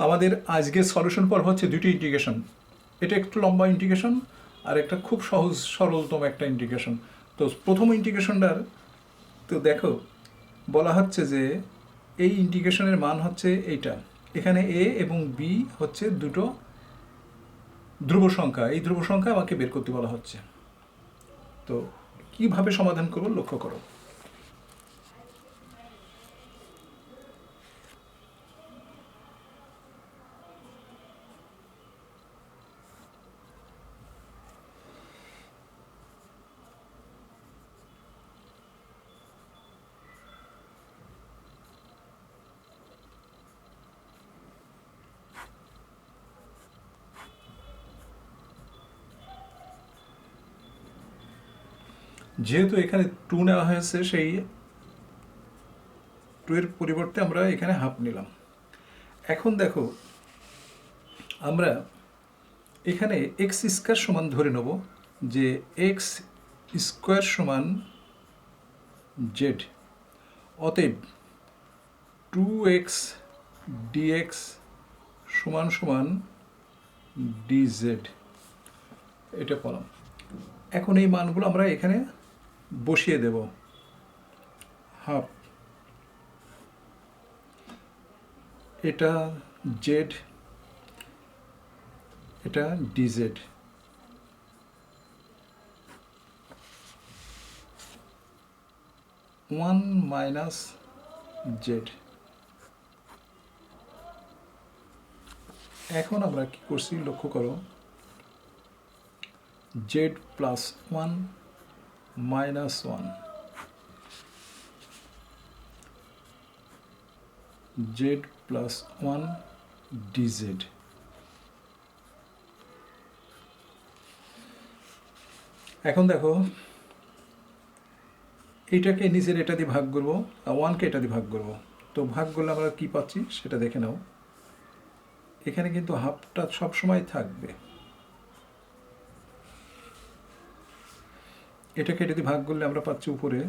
আমাদের আজকের সলিউশন পর্ব হচ্ছে দুটি ইন্টিগ্রেশন। এটা একটু লম্বা ইন্টিগ্রেশন আর একটা খুব সহজ সরলতম একটা ইন্টিগ্রেশন। তো প্রথম ইন্টিগ্রেশনটার তো দেখো বলা হচ্ছে যে এই ইন্টিগ্রেশনের মান হচ্ছে এইটা। এখানে এ এবং বি হচ্ছে দুটো ধ্রুব সংখ্যা। এই ধ্রুব সংখ্যা আমাকে বের করতে বলা হচ্ছে। তো কিভাবে সমাধান করব লক্ষ্য করো। যেহেতু এখানে 2 নেওয়া হয়েছে, সেই 2 এর পরিবর্তে আমরা এখানে হাফ নিলাম। এখন দেখো আমরা এখানে এক্স স্কোয়ার সমান ধরে নেব যে এক্স স্কোয়ার সমান জেড। অতএব 2x dx সমান সমান dz। এটা পেলাম। এখন এই মানগুলো আমরা এখানে বসিয়ে দেব। হাফ, এটা জেড, এটা ডিজেড। One minus Z. এখন আমরা কি করছি লক্ষ্য করো, Z plus one minus one, Z plus one DZ. এখন দেখো এইটাকে নিচের এটা দিয়ে ভাগ করবো, আর ওয়ানকে এটা দিয়ে ভাগ করবো। তো ভাগ করলে আমরা কি পাচ্ছি সেটা দেখে নাও। এখানে কিন্তু হাফটা সবসময় থাকবে। এটাকে এটা দিয়ে ভাগ করলে আমরা পাচ্ছি উপরে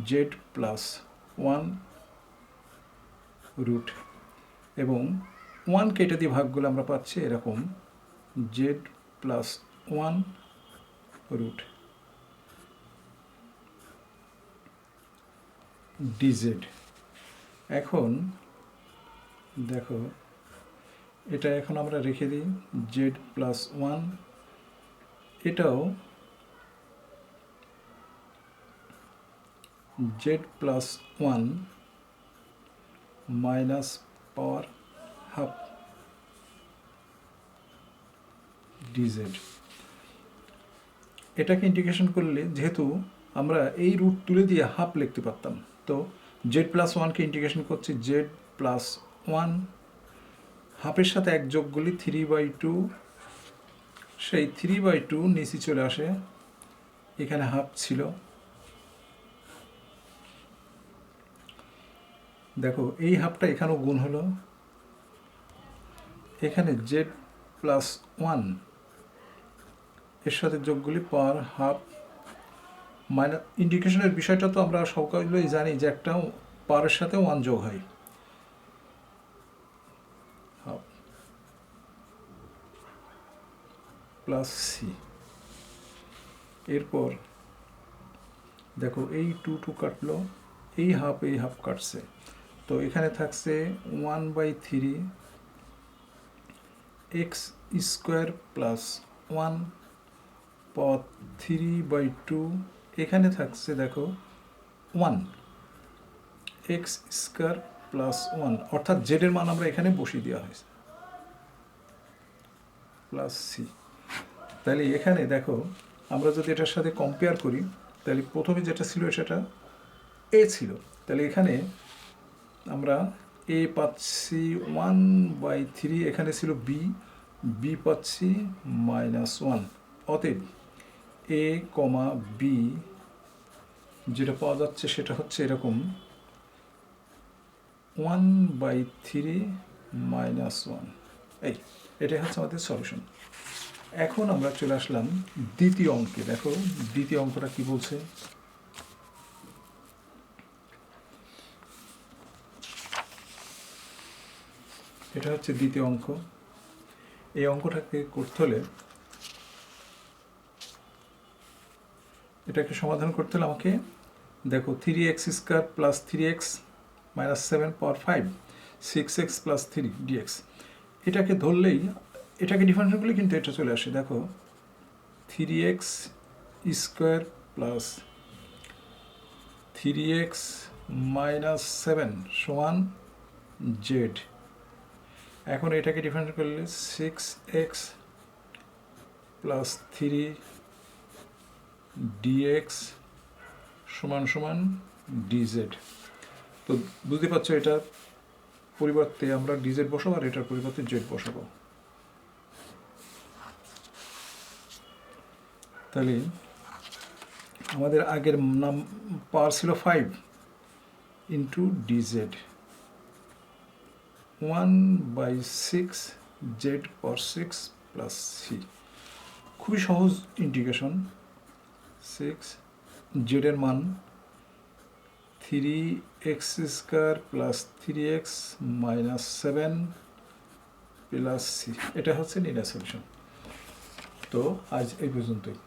জেড প্লাস ওয়ান রুট, এবং ওয়ানকে এটা দিয়ে ভাগ করলে আমরা পাচ্ছি এরকম Z plus one root D Z. এখন দেখো এটা এখন আমরা রেখে দিই জেড প্লাস ওয়ান, এটাও Z plus one minus power half D Z. এটাকে ইন্টিগ্রেশন করলে যেহেতু আমরা এই রুট তুলে দিয়ে হাফ লিখতে পারতাম, তো জেড প্লাস ওয়ানকে ইন্টিগ্রেশন করছি জেড প্লাস ওয়ান, হাফের সাথে এক যোগ করলে 3/2, সেই 3/2 নিচে চলে আসে, এখানে হাফ ছিল। দেখো এই হাফটা এখানেও গুণ হলো, এখানে জেড প্লাস ওয়ান এর সাথে যোগগুলি পাওয়ার হাফ মাইনাস। ইন্টিগ্রেশনের বিষয়টা তো আমরা সকলেই জানি যে একটা পাওয়ারের সাথে ওয়ান যোগ হয়, হাফ প্লাস সি। এরপর দেখো এই 2 কাটলো, এই হাফ কাটছে, তো এখানে থাকছে 1/3 এক্স স্কোয়ার প্লাস ওয়ান পাওয়ার 3/2। এখানে থাকছে দেখো one x square plus one, অর্থাৎ জেডের মান আমরা এখানে বসিয়ে দেওয়া হয়েছে প্লাস সি। তাহলে এখানে দেখো আমরা যদি এটার সাথে কম্পেয়ার করি, তাহলে প্রথমে যেটা ছিল সেটা এ ছিল, তাহলে এখানে আমরা এ পাচ্ছি 1/3, এখানে ছিল বি পাচ্ছি -1। অতএব এ কমা বি যেটা পাওয়া যাচ্ছে সেটা হচ্ছে এরকম 1/3 -1। এটাই হচ্ছে আমাদের সলিউশন। এখন আমরা চলে আসলাম দ্বিতীয় অঙ্কে। দেখো দ্বিতীয় অঙ্কটা কি বলছে। এটা হচ্ছে দ্বিতীয় অঙ্ক। এই অঙ্কটাকে করতে হলে এটাকে সমাধান করতে হলে আমাকে দেখো 3x² প্লাস 3x মাইনাস 7 পাওয়ার 5 6x প্লাস 3 dx এটাকে ধরলেই এটাকে ডিফারেন্স করলে কিন্তু এটা চলে আসে। দেখো 3x² প্লাস 3x মাইনাস 7 সমান z। এখন এটাকে ডিফারেন্স করলে 6x প্লাস 3 dx সমান সমান dz। তো বুঝতে পারছো এটার পরিবর্তে আমরা dz বসাবো আর এটার পরিবর্তে z বসাবো। তাহলে আমাদের আগের নাম পাওয়ার ছিল 5 ইন্টু dz 1/6 z পাওয়ার 6 প্লাস c। খুবই সহজ ইন্টিগ্রেশন। 6 z এর মান 3x² plus 3x minus 7 plus c। এটা হচ্ছে নির্ণয় সলিউশন। তো আজ এই পর্যন্তই।